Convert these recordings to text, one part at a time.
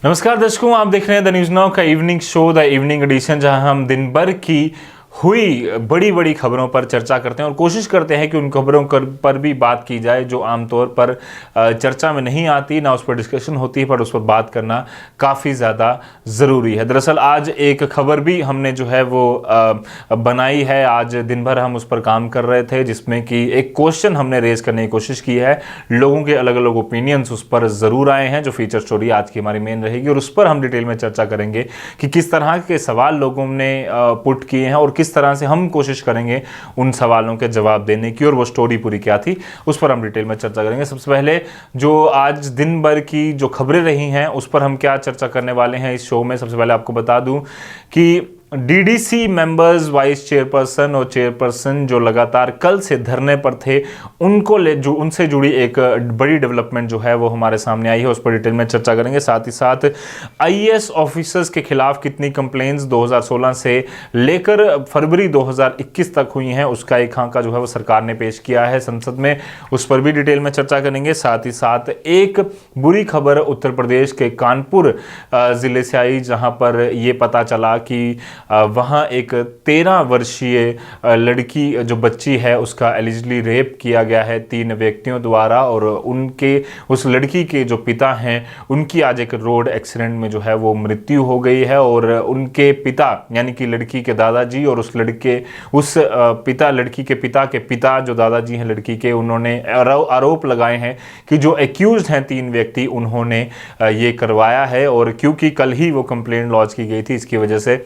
नमस्कार दर्शकों, आप देख रहे हैं द न्यूज़ नाउ का evening show the evening edition, जहां हम दिन भर की हुई बड़ी बड़ी खबरों पर चर्चा करते हैं और कोशिश करते हैं कि उन खबरों पर भी बात की जाए जो आमतौर पर चर्चा में नहीं आती, ना उस पर डिस्कशन होती है, पर उस पर बात करना काफ़ी ज़्यादा ज़रूरी है। दरअसल आज एक खबर भी हमने जो है वो बनाई है, आज दिन भर हम उस पर काम कर रहे थे, जिसमें कि एक क्वेश्चन हमने रेज करने की कोशिश की है। लोगों के अलग अलग ओपिनियंस उस पर ज़रूर आए हैं, जो फीचर स्टोरी आज की हमारी मेन रहेगी और उस पर हम डिटेल में चर्चा करेंगे कि किस तरह के सवाल लोगों ने पुट किए हैं और किस तरह से हम कोशिश करेंगे उन सवालों के जवाब देने की, और वो स्टोरी पूरी क्या थी उस पर हम डिटेल में चर्चा करेंगे। सबसे पहले जो आज दिन भर की जो खबरें रही हैं उस पर हम क्या चर्चा करने वाले हैं इस शो में। सबसे पहले आपको बता दूं कि डीडीसी मेंबर्स, वाइस चेयरपर्सन और चेयरपर्सन जो लगातार कल से धरने पर थे, उनसे जुड़ी एक बड़ी डेवलपमेंट जो है वो हमारे सामने आई है, उस पर डिटेल में चर्चा करेंगे। साथ ही साथ आईएएस ऑफिसर्स के खिलाफ कितनी कंप्लेंट्स 2016 से लेकर फरवरी 2021 तक हुई हैं, उसका एक खाका जो है वो सरकार ने पेश किया है संसद में, उस पर भी डिटेल में चर्चा करेंगे। साथ ही साथ एक बुरी खबर उत्तर प्रदेश के कानपुर जिले से आई, जहां पर ये पता चला कि वहाँ एक 13 वर्षीय लड़की जो बच्ची है उसका एलिजिडली रेप किया गया है 3 व्यक्तियों द्वारा, और उस लड़की के जो पिता हैं उनकी आज एक रोड एक्सीडेंट में जो है वो मृत्यु हो गई है, और उनके पिता यानी कि लड़की के दादाजी और लड़की के पिता के पिता जो दादाजी हैं लड़की के, उन्होंने आरोप लगाए हैं कि जो एक्यूज्ड हैं 3 व्यक्ति उन्होंने ये करवाया है, और क्योंकि कल ही वो कंप्लेंट लॉन्च की गई थी, इसकी वजह से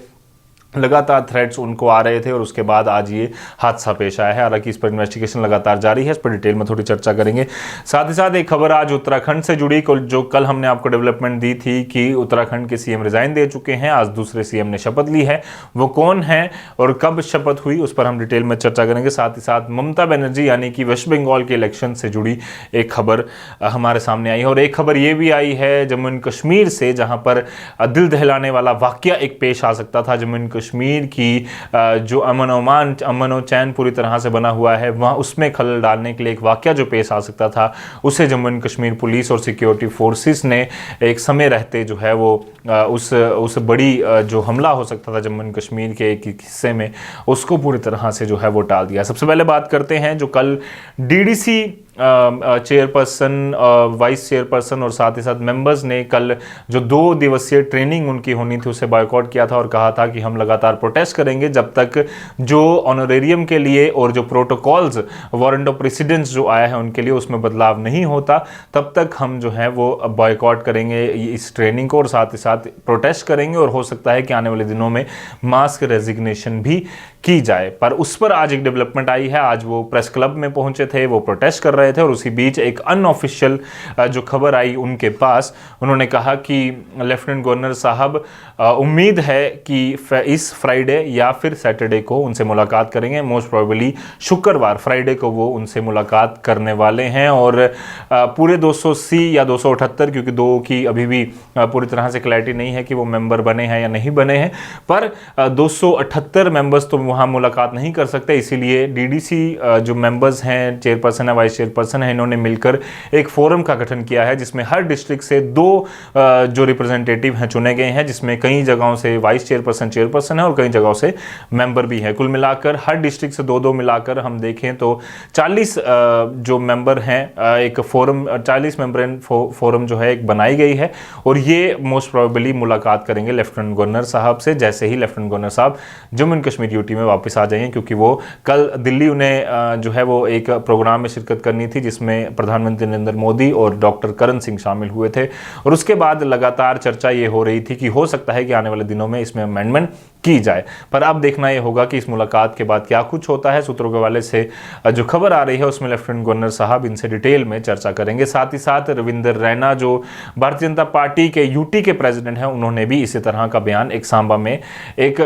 लगातार थ्रेट्स उनको आ रहे थे और उसके बाद आज ये हादसा पेश आया है। हालांकि इस पर इन्वेस्टिगेशन लगातार जारी है, इस पर डिटेल में थोड़ी चर्चा करेंगे। साथ ही साथ एक खबर आज उत्तराखंड से जुड़ी, जो कल हमने आपको डेवलपमेंट दी थी कि उत्तराखंड के सीएम रिजाइन दे चुके हैं, आज दूसरे सीएम ने शपथ ली है। वो कौन है और कब शपथ हुई उस पर हम डिटेल में चर्चा करेंगे। साथ ही साथ ममता बनर्जी यानी कि वेस्ट बंगाल के इलेक्शन से जुड़ी एक खबर हमारे सामने आई है, और एक खबर ये भी आई है जम्मू एंड कश्मीर से, जहां पर दिल दहलाने वाला वाकया एक पेश आ सकता था। जम्मू एंड कश्मीर की जो अमन और चैन पूरी तरह से बना हुआ है, वहाँ उसमें खलल डालने के लिए एक वाकया जो पेश आ सकता था, उसे जम्मू एंड कश्मीर पुलिस और सिक्योरिटी फोर्सेस ने एक समय रहते जो है वो उस बड़ी जो हमला हो सकता था जम्मू एंड कश्मीर के एक हिस्से में, उसको पूरी तरह से जो है वो टाल दिया। सबसे पहले बात करते हैं जो कल डीडीसी चेयरपर्सन, वाइस चेयरपर्सन और साथ ही साथ मेंबर्स ने कल जो 2 दिवसीय ट्रेनिंग उनकी होनी थी उसे बॉयकॉट किया था और कहा था कि हम लगातार प्रोटेस्ट करेंगे जब तक जो ऑनरेरियम के लिए और जो प्रोटोकॉल्स, वारंट ऑफ प्रेसिडेंस जो आया है उनके लिए, उसमें बदलाव नहीं होता, तब तक हम जो है वो बॉयकॉट करेंगे इस ट्रेनिंग को और साथ ही साथ प्रोटेस्ट करेंगे, और हो सकता है कि आने वाले दिनों में मास्क रेजिग्नेशन भी की जाए। पर उस पर आज एक डेवलपमेंट आई है। आज वो प्रेस क्लब में पहुंचे थे, वो प्रोटेस्ट कर रहे थे, और उसी बीच एक अनऑफिशियल जो खबर आई उनके पास, उन्होंने कहा कि लेफ्टिनेंट गवर्नर साहब उम्मीद है कि इस फ्राइडे या फिर सैटरडे को उनसे मुलाकात करेंगे। मोस्ट प्रोबेबली शुक्रवार, फ्राइडे को वो उनसे मुलाकात करने वाले हैं, और पूरे 280 या 278, क्योंकि 2 की अभी भी पूरी तरह से क्लैरिटी नहीं है कि वो मेंबर बने हैं या नहीं बने हैं, पर 278 मेंबर्स तो वहाँ मुलाकात नहीं कर सकते। इसीलिए डीडीसी जो मेंबर्स हैं, चेयरपर्सन है, वाइस चेयरपर्सन है, इन्होंने मिलकर एक फोरम का गठन किया है, जिसमें हर डिस्ट्रिक्ट से 2 जो रिप्रेजेंटेटिव हैं चुने गए हैं, जिसमें कई जगहों से वाइस चेयरपर्सन चेयरपर्सन है और कई जगहों से मेंबर भी है। कुल मिलाकर हर डिस्ट्रिक्ट से 2-2 मिलाकर हम देखें तो 40 जो मेंबर हैं, एक फोरम 40 मेंबर फोरम जो है एक बनाई गई है, और ये मोस्ट प्रोबेबली मुलाकात करेंगे लेफ्टिनेंट गवर्नर साहब से, जैसे ही लेफ्टिनेंट गवर्नर साहब जम्मू एंड कश्मीर यूटी में वापस आ जाएंगे, क्योंकि वो कल दिल्ली उन्हें जो है वो एक प्रोग्राम में शिरकत करनी थी जिसमें प्रधानमंत्री नरेंद्र मोदी और डॉक्टर करण सिंह शामिल हुए थे, और उसके बाद लगातार चर्चा ये हो रही थी कि हो सकता है कि आने वाले दिनों में इसमें अमेंडमेंट की जाए। पर अब देखना यह होगा कि इस मुलाकात के बाद क्या कुछ होता है। सूत्रों के हवाले से जो खबर आ रही है उसमें लेफ्टिनेंट गवर्नर साहब इनसे डिटेल में चर्चा करेंगे। साथ ही साथ रविंदर रैना जो भारतीय जनता पार्टी के यूटी के प्रेसिडेंट हैं, उन्होंने भी इसी तरह का बयान एक सांबा में एक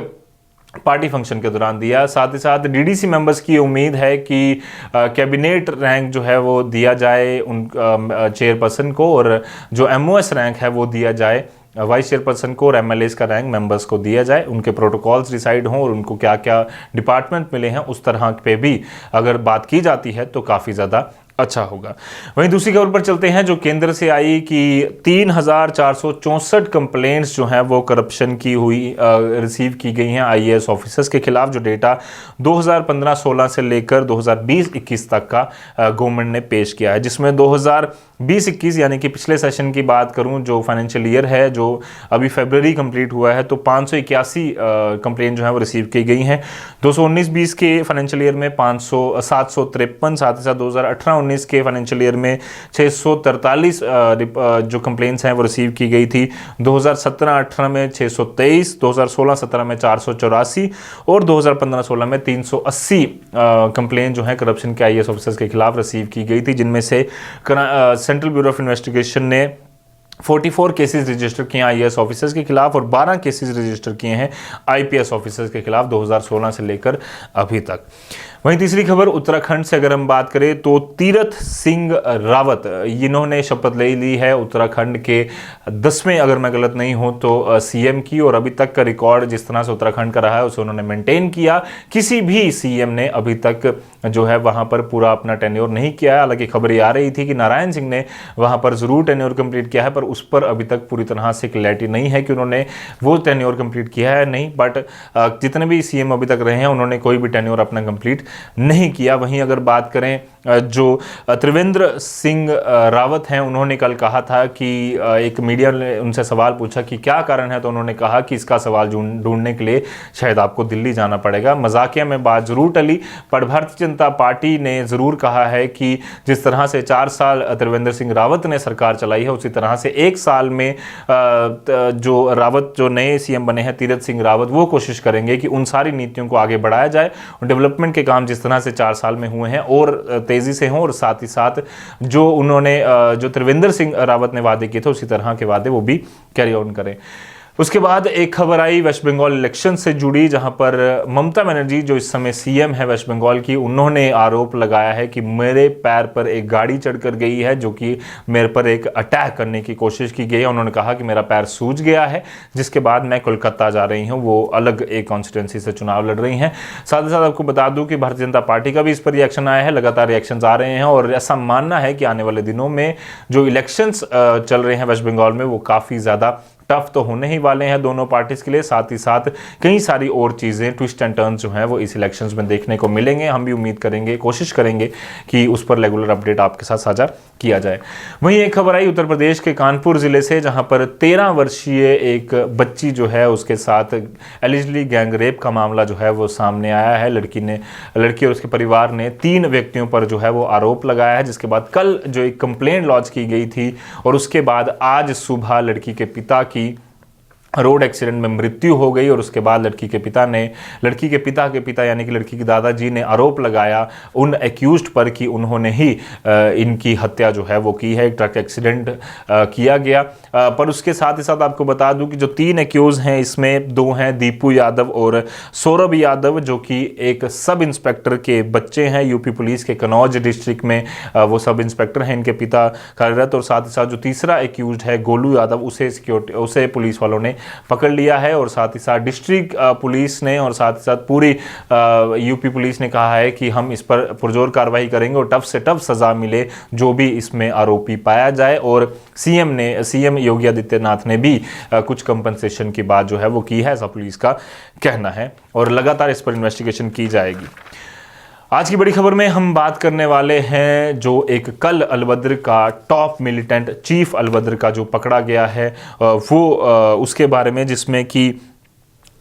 पार्टी फंक्शन के दौरान दिया। साथ ही साथ डीडीसी मेंबर्स की उम्मीद है कि कैबिनेट रैंक जो है वो दिया जाए उन चेयरपर्सन को, और जो एमओएस रैंक है वो दिया जाए वाइस चेयरपर्सन को, और एमएलएस का रैंक मेंबर्स को दिया जाए, उनके प्रोटोकॉल्स डिसाइड हों और उनको क्या क्या डिपार्टमेंट मिले हैं उस तरह पे भी अगर बात की जाती है तो काफ़ी ज़्यादा अच्छा होगा। वहीं दूसरी खबर पर चलते हैं जो केंद्र से आई कि 3,464 कंप्लेंट्स जो हैं वो करप्शन की हुई रिसीव की गई हैं आईएएस ऑफिसर्स के खिलाफ, जो डेटा 2015-16 से लेकर 2020-21 तक का गवर्नमेंट ने पेश किया है, जिसमें 2020-21 यानी कि पिछले सेशन की बात करूं, जो फाइनेंशियल ईयर है जो अभी फरवरी कंप्लीट हुआ है, तो 581 कंप्लेंट जो है वो रिसीव की गई हैं। 219-20 के फाइनेंशियल ईयर में 753, साथ ही साथ 2018-19 के फाइनेंशियल ईयर में 643 जो कंप्लेंट्स हैं वो रिसीव की गई थी। 2017-18 में 623, 2016-17 में 484 और 2015-16 में 380 कंप्लेंट जो है करप्शन के आईएएस ऑफिसर्स के खिलाफ रिसीव की गई थी, जिनमें से सेंट्रल ब्यूरो ऑफ इन्वेस्टिगेशन ने 44 केसेस रजिस्टर किए हैं आईएएस ऑफिसर्स के खिलाफ और 12 केसेस रजिस्टर किए हैं आईपीएस ऑफिसर्स के खिलाफ 2016 से लेकर अभी तक। वहीं तीसरी खबर उत्तराखंड से अगर हम बात करें तो तीरथ सिंह रावत इन्होंने शपथ ले ली है उत्तराखंड के 10वें, अगर मैं गलत नहीं हूं तो सीएम की, और अभी तक का रिकॉर्ड जिस तरह से उत्तराखंड का रहा है उसे उन्होंने मेंटेन किया। किसी भी सीएम ने अभी तक जो है वहां पर पूरा अपना टेन्योर नहीं किया है। हालांकि खबर ये आ रही थी कि नारायण सिंह ने वहां पर जरूर टेन्योर कंप्लीट किया है, पर उस पर अभी तक पूरी तरह से क्लैरिटी नहीं है कि उन्होंने वो टेन्योर कंप्लीट किया है नहीं। बट जितने भी सीएम अभी तक रहे हैं उन्होंने कोई भी टेन्योर अपना कंप्लीट नहीं किया। वहीं अगर बात करें जो त्रिवेंद्र सिंह रावत हैं, उन्होंने कल कहा था कि एक मीडिया ने उनसे सवाल पूछा कि क्या कारण है, तो उन्होंने कहा कि इसका सवाल ढूंढने के लिए शायद आपको दिल्ली जाना पड़ेगा। मजाकिया में बात जरूर टली, पर भारतीय जनता पार्टी ने जरूर कहा है कि जिस तरह से 4 साल त्रिवेंद्र सिंह रावत ने सरकार चलाई है, उसी तरह से 1 साल में जो रावत जो नए सीएम बने हैं तीरथ सिंह रावत, वो कोशिश करेंगे कि उन सारी नीतियों को आगे बढ़ाया जाए। डेवलपमेंट के काम जिस तरह से 4 साल में हुए हैं और तेजी से हों, और साथ ही साथ जो उन्होंने जो त्रिवेंद्र सिंह रावत ने वादे किए थे उसी तरह के वादे वो भी कैरी ऑन करें। उसके बाद एक खबर आई वेस्ट बंगाल इलेक्शन से जुड़ी, जहां पर ममता बनर्जी जो इस समय सीएम है वेस्ट बंगाल की, उन्होंने आरोप लगाया है कि मेरे पैर पर एक गाड़ी चढ़कर गई है, जो कि मेरे पर एक अटैक करने की कोशिश की गई है। उन्होंने कहा कि मेरा पैर सूज गया है, जिसके बाद मैं कोलकाता जा रही हूं। वो अलग एक कॉन्स्टिट्यूंसी से चुनाव लड़ रही हैं। साथ ही साथ आपको बता दूं कि भारतीय जनता पार्टी का भी इस पर रिएक्शन आया है, लगातार रिएक्शन आ रहे हैं, और ऐसा मानना है कि आने वाले दिनों में जो इलेक्शंस चल रहे हैं वेस्ट बंगाल में वो काफ़ी ज़्यादा टफ तो होने ही वाले हैं दोनों पार्टीज के लिए। साथ ही साथ कई सारी और चीज़ें, ट्विस्ट एंड टर्न्स जो हैं वो इस इलेक्शंस में देखने को मिलेंगे। हम भी उम्मीद करेंगे, कोशिश करेंगे कि उस पर रेगुलर अपडेट आपके साथ साझा किया जाए। वहीं एक खबर आई उत्तर प्रदेश के कानपुर जिले से, जहां पर 13 वर्षीय एक बच्ची जो है उसके साथ एलिजिडली गैंग रेप का मामला जो है वो सामने आया है। लड़की और उसके परिवार ने 3 व्यक्तियों पर जो है वो आरोप लगाया है, जिसके बाद कल जो एक कंप्लेंट लॉन्च की गई थी और उसके बाद आज सुबह लड़की के पिता की रोड एक्सीडेंट में मृत्यु हो गई। और उसके बाद लड़की के पिता यानी कि लड़की के दादाजी ने आरोप लगाया उन एक्यूज्ड पर कि उन्होंने ही इनकी हत्या जो है वो की है, एक ट्रक एक्सीडेंट किया गया। पर उसके साथ ही साथ आपको बता दूं कि जो 3 एक्यूज हैं इसमें 2 हैं दीपू यादव और सौरभ यादव, जो कि एक सब इंस्पेक्टर के बच्चे हैं यूपी पुलिस के कन्नौज डिस्ट्रिक्ट में, वो सब इंस्पेक्टर हैं इनके पिता कार्यरत। और साथ ही साथ जो तीसरा एक्यूज्ड है गोलू यादव, उसे पुलिस वालों ने पकड़ लिया है। और साथ ही साथ डिस्ट्रिक्ट पुलिस ने और साथ ही साथ पूरी यूपी पुलिस ने कहा है कि हम इस पर पुरजोर कार्रवाई करेंगे और टफ से टफ सजा मिले जो भी इसमें आरोपी पाया जाए। और सीएम योगी आदित्यनाथ ने भी कुछ कंपनसेशन की बात जो है वो की है, ऐसा पुलिस का कहना है, और लगातार इस पर इन्वेस्टिगेशन की जाएगी। आज की बड़ी खबर में हम बात करने वाले हैं जो एक कल अलबद्र का टॉप मिलिटेंट चीफ अलबद्र का जो पकड़ा गया है वो उसके बारे में, जिसमें कि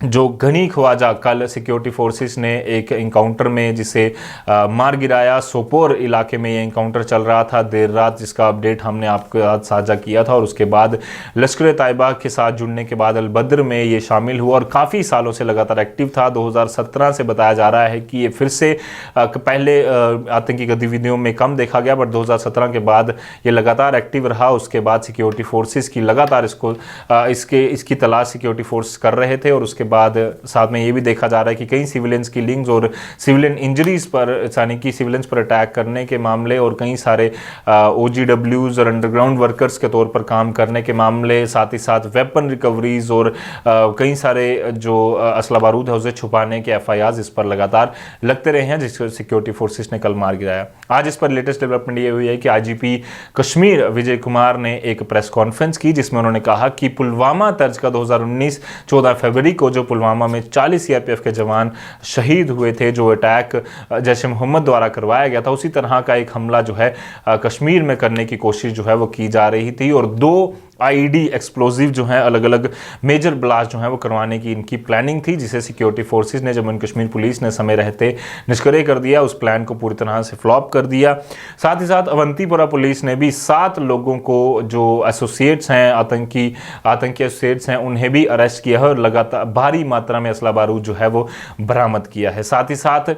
जो घनी ख्वाजा कल सिक्योरिटी फोर्सेस ने एक इनकाउंटर में जिसे मार गिराया। सोपोर इलाके में ये इनकाउंटर चल रहा था देर रात, जिसका अपडेट हमने आपके साथ साझा किया था। और उसके बाद लश्कर तैयबा के साथ जुड़ने के बाद अलबद्र में ये शामिल हुआ और काफ़ी सालों से लगातार एक्टिव था। 2017 से बताया जा रहा है कि ये फिर से पहले आतंकी गतिविधियों में कम देखा गया, बट 2017 के बाद ये लगातार एक्टिव रहा। उसके बाद सिक्योरिटी फोर्सेस की लगातार इसकी तलाश सिक्योरिटी फोर्स कर रहे थे, और उसके बाद साथ में ये भी देखा जा रहा है कि कई सिविलियंस किलिंग्स और सिविलियन इंजरीज पर, यानी कि सिविलियंस पर अटैक करने के मामले और कई सारे OGWs और अंडरग्राउंड वर्कर्स के तौर पर काम करने के मामले, साथ ही साथ वेपन रिकवरीज और कई सारे जो असला बारूद है उसे छुपाने के FIRs इस पर लगातार लगते रहे हैं, जिसको सिक्योरिटी फोर्सेस ने कल मार गिराया। आज इस पर लेटेस्ट डेवलपमेंट ये हुई है कि IGP कश्मीर विजय कुमार ने एक प्रेस कॉन्फ्रेंस की, जिसमें उन्होंने कहा कि पुलवामा तर्ज का 2019 14 फरवरी को जो पुलवामा में 40 CRPF के जवान शहीद हुए थे, जो अटैक जैश ए मोहम्मद द्वारा करवाया गया था, उसी तरह का एक हमला जो है कश्मीर में करने की कोशिश जो है वो की जा रही थी और 2 IED एक्सप्लोजिव जो हैं अलग अलग मेजर ब्लास्ट जो हैं वो करवाने की इनकी प्लानिंग थी, जिसे सिक्योरिटी फोर्सेस ने, जम्मू एंड कश्मीर पुलिस ने समय रहते निष्क्रिय कर दिया, उस प्लान को पूरी तरह से फ्लॉप कर दिया। साथ ही साथ अवंतीपुरा पुलिस ने भी 7 लोगों को जो एसोसिएट्स हैं, आतंकी एसोसिएट्स हैं, उन्हें भी अरेस्ट किया है और लगातार भारी मात्रा में असला बारूद जो है वो बरामद किया है। साथ ही साथ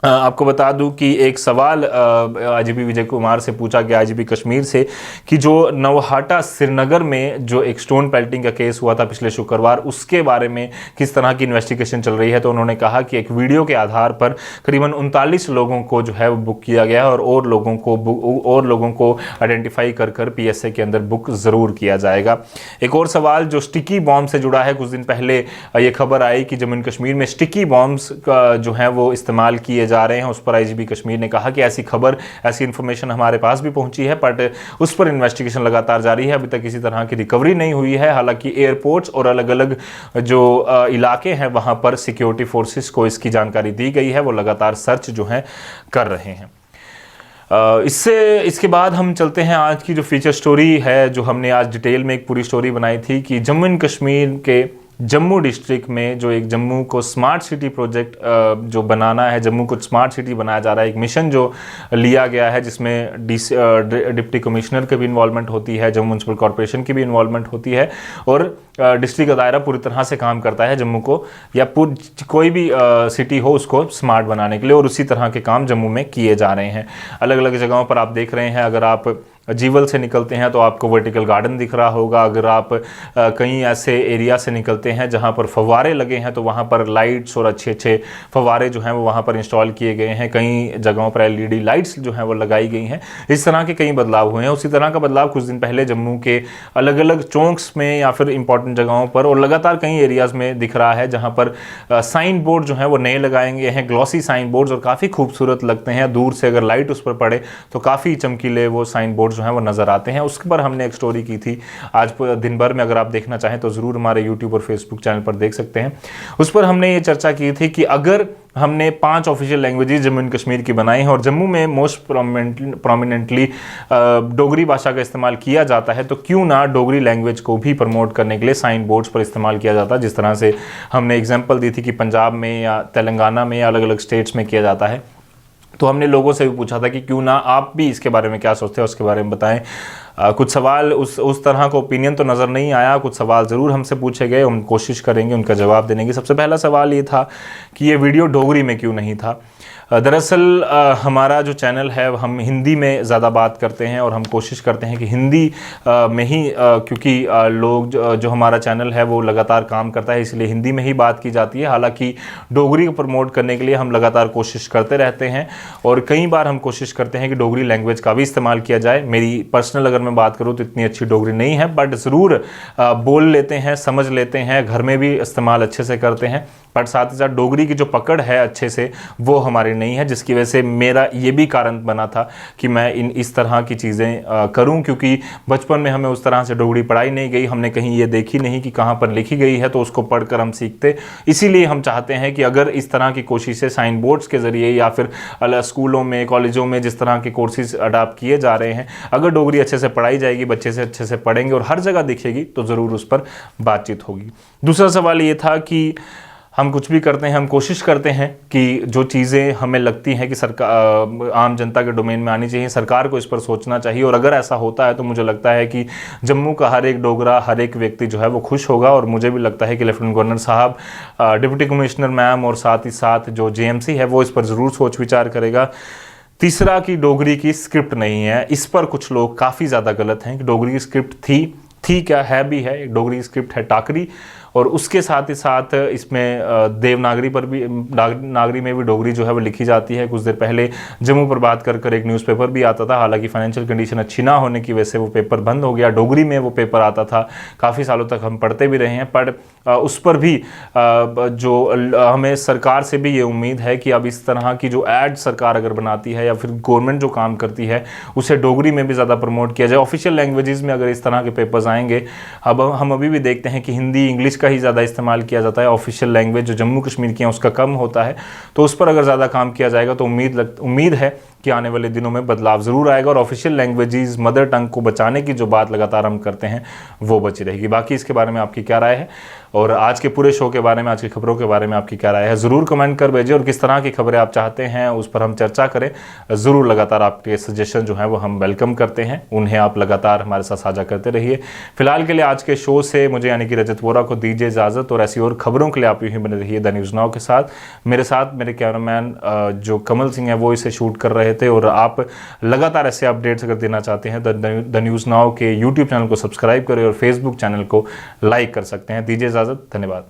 आपको बता दूं कि एक सवाल IGP विजय कुमार से पूछा गया, IGP कश्मीर से, कि जो नवहाटा श्रीनगर में जो एक स्टोन पेल्टिंग का केस हुआ था पिछले शुक्रवार, उसके बारे में किस तरह की इन्वेस्टिगेशन चल रही है। तो उन्होंने कहा कि एक वीडियो के आधार पर करीबन 39 लोगों को जो है वो बुक किया गया है और लोगों को आइडेंटिफाई कर PSA के अंदर बुक ज़रूर किया जाएगा। एक और सवाल जो स्टिकी बॉम्ब से जुड़ा है, कुछ दिन पहले ये खबर आई कि जम्मू एंड कश्मीर में स्टिकी बॉम्ब्स का जो है वो इस्तेमाल किए जा रहे हैं। उस पर IGP कश्मीर ने कहा कि ऐसी इंफॉर्मेशन हमारे पास भी पहुंची है, बट उस पर इन्वेस्टिगेशन लगातार जारी है, अभी तक किसी तरह की रिकवरी नहीं हुई है। हालांकि एयरपोर्ट्स और अलग अलग जो इलाके हैं वहां पर सिक्योरिटी फोर्सेस को इसकी जानकारी दी गई है, वो लगातार सर्च जो है कर रहे हैं। इसके बाद हम चलते हैं आज की जो फीचर स्टोरी है, जो हमने आज डिटेल में एक पूरी स्टोरी बनाई थी कि जम्मू एंड कश्मीर के जम्मू डिस्ट्रिक्ट में जो एक जम्मू को स्मार्ट सिटी प्रोजेक्ट जो बनाना है, जम्मू को स्मार्ट सिटी बनाया जा रहा है, एक मिशन जो लिया गया है, जिसमें डिप्टी कमिश्नर की भी इन्वॉल्वमेंट होती है, जम्मू म्यूनसिपल कॉर्पोरेशन की भी इन्वॉल्वमेंट होती है और डिस्ट्रिक्ट का दायरा पूरी तरह से काम करता है जम्मू को या कोई भी सिटी हो उसको स्मार्ट बनाने के लिए, और उसी तरह के काम जम्मू में किए जा रहे हैं। अलग अलग जगहों पर आप देख रहे हैं, अगर आप जीवल से निकलते हैं तो आपको वर्टिकल गार्डन दिख रहा होगा, अगर आप कहीं ऐसे एरिया से निकलते हैं जहां पर फव्वारे लगे हैं तो वहां पर लाइट्स और अच्छे फव्वारे जो हैं वो वहां पर इंस्टॉल किए गए हैं, कई जगहों पर LED लाइट्स जो हैं वो लगाई गई हैं। इस तरह के कई बदलाव हुए हैं। उसी तरह का बदलाव कुछ दिन पहले जम्मू के अलग अलग चौंक्स में या फिर इंपॉर्टेंट जगहों पर और लगातार कई एरियाज़ में दिख रहा है, जहाँ पर साइन बोर्ड जो है वो नए लगाए गए हैं, ग्लॉसी साइन बोर्ड्स, और काफ़ी खूबसूरत लगते हैं। दूर से अगर लाइट उस पर पड़े तो काफ़ी चमकीले वो साइन बोर्ड जो हैं वो नज़र आते हैं। उसके पर हमने एक स्टोरी की थी आज दिन भर में, अगर आप देखना चाहें तो ज़रूर हमारे YouTube और Facebook चैनल पर देख सकते हैं। उस पर हमने ये चर्चा की थी कि अगर हमने 5 official languages Jammu and Kashmir की बनाई हैं और जम्मू में मोस्ट प्रोमिनेंटली डोगरी भाषा का इस्तेमाल किया जाता है, तो क्यों ना डोगरी लैंग्वेज को भी प्रमोट करने के लिए साइन बोर्ड्स पर इस्तेमाल किया जाता है, जिस तरह से हमने एग्जांपल दी थी कि पंजाब में या तेलंगाना में या अलग अलग स्टेट्स में किया जाता है। तो हमने लोगों से भी पूछा था कि क्यों ना आप भी इसके बारे में क्या सोचते हैं, उसके बारे में बताएं। कुछ सवाल उस तरह का ओपिनियन तो नज़र नहीं आया, कुछ सवाल ज़रूर हमसे पूछे गए, हम कोशिश करेंगे उनका जवाब देने की। सबसे पहला सवाल ये था कि ये वीडियो डोगरी में क्यों नहीं था। दरअसल हमारा जो चैनल है हम हिंदी में ज़्यादा बात करते हैं और हम कोशिश करते हैं कि हिंदी में ही, क्योंकि लोग जो हमारा चैनल है वो लगातार काम करता है, इसलिए हिंदी में ही बात की जाती है। हालांकि डोगरी को प्रमोट करने के लिए हम लगातार कोशिश करते रहते हैं और कई बार हम कोशिश करते हैं कि डोगरी लैंग्वेज का भी इस्तेमाल किया जाए। मेरी पर्सनल अगर मैं बात करूँ तो इतनी अच्छी डोगरी नहीं है, बट ज़रूर बोल लेते हैं, समझ लेते हैं, घर में भी इस्तेमाल अच्छे से करते हैं, बट साथ ही साथ डोगरी की जो पकड़ है अच्छे से वो हमारी नहीं है, जिसकी वजह से मेरा ये भी कारण बना था कि मैं इस तरह की चीज़ें करूं, क्योंकि बचपन में हमें उस तरह से डोगरी पढ़ाई नहीं गई, हमने कहीं ये देखी नहीं कि कहाँ पर लिखी गई है, तो उसको पढ़कर हम सीखते। इसीलिए हम चाहते हैं कि अगर इस तरह की कोशिशें साइन बोर्ड्स के ज़रिए या फिर स्कूलों में, कॉलेजों में जिस तरह के कोर्सेज अडॉप्ट किए जा रहे हैं, अगर डोगरी अच्छे से पढ़ाई जाएगी, बच्चे से अच्छे से पढ़ेंगे और हर जगह दिखेगी, तो ज़रूर उस पर बातचीत होगी। दूसरा सवाल ये था कि हम कुछ भी करते हैं, हम कोशिश करते हैं कि जो चीज़ें हमें लगती हैं कि सरकार आम जनता के डोमेन में आनी चाहिए, सरकार को इस पर सोचना चाहिए, और अगर ऐसा होता है तो मुझे लगता है कि जम्मू का हर एक डोगरा, हर एक व्यक्ति जो है वो खुश होगा। और मुझे भी लगता है कि लेफ्टिनेंट गवर्नर साहब, डिप्टी कमिश्नर मैम और साथ ही साथ जो JMC है वो इस पर ज़रूर सोच विचार करेगा। तीसरा कि डोगरी की स्क्रिप्ट नहीं है, इस पर कुछ लोग काफ़ी ज़्यादा गलत हैं कि डोगरी की स्क्रिप्ट थी क्या, है भी है, डोगरी स्क्रिप्ट है टाकरी और उसके साथ ही साथ इसमें देवनागरी पर भी नागरी में भी डोगरी जो है वो लिखी जाती है। कुछ देर पहले जम्मू पर बात कर एक न्यूज़पेपर भी आता था, हालांकि फाइनेंशियल कंडीशन अच्छी ना होने की वजह से वो पेपर बंद हो गया। डोगरी में वो पेपर आता था, काफ़ी सालों तक हम पढ़ते भी रहे हैं, पर उस पर भी जो हमें सरकार से भी ये उम्मीद है कि अब इस तरह की जो एड सरकार अगर बनाती है या फिर गवर्नमेंट जो काम करती है उसे डोगरी में भी ज़्यादा प्रमोट किया जाए। ऑफिशियल लैंग्वेजेस में अगर इस तरह के पेपर्स आएंगे, अब हम अभी भी देखते हैं कि हिंदी इंग्लिश का ही ज़्यादा इस्तेमाल किया जाता है, ऑफिशियल लैंग्वेज जो जम्मू कश्मीर की है उसका कम होता है। तो उस पर अगर ज़्यादा काम किया जाएगा तो उम्मीद है कि आने वाले दिनों में बदलाव ज़रूर आएगा और ऑफिशियल लैंग्वेजेस मदर टंग को बचाने की जो बात लगातार हम करते हैं वो बची रहेगी। बाकी इसके बारे में आपकी क्या राय है और आज के पूरे शो के बारे में, आज की खबरों के बारे में आपकी क्या राय है, ज़रूर कमेंट कर भेजिए। और किस तरह की खबरें आप चाहते हैं उस पर हम चर्चा करें, ज़रूर लगातार आपके सजेशन जो हैं वो हम वेलकम करते हैं, उन्हें आप लगातार हमारे साथ साझा करते रहिए। फिलहाल के लिए आज के शो से मुझे यानी कि रजत वोरा को दीजिए इजाज़त और ऐसी और खबरों के लिए आप यूँ ही बने रहिए द न्यूज़ नाउ के साथ। मेरे कैमरामैन जो कमल सिंह है वो इसे शूट कर रहे थे और आप लगातार ऐसे अपडेट्स अगर देना चाहते हैं द न्यूज़ नाउ के यूट्यूब चैनल को सब्सक्राइब करें और फेसबुक चैनल को लाइक कर सकते हैं। दीजिए इजाज़त, धन्यवाद।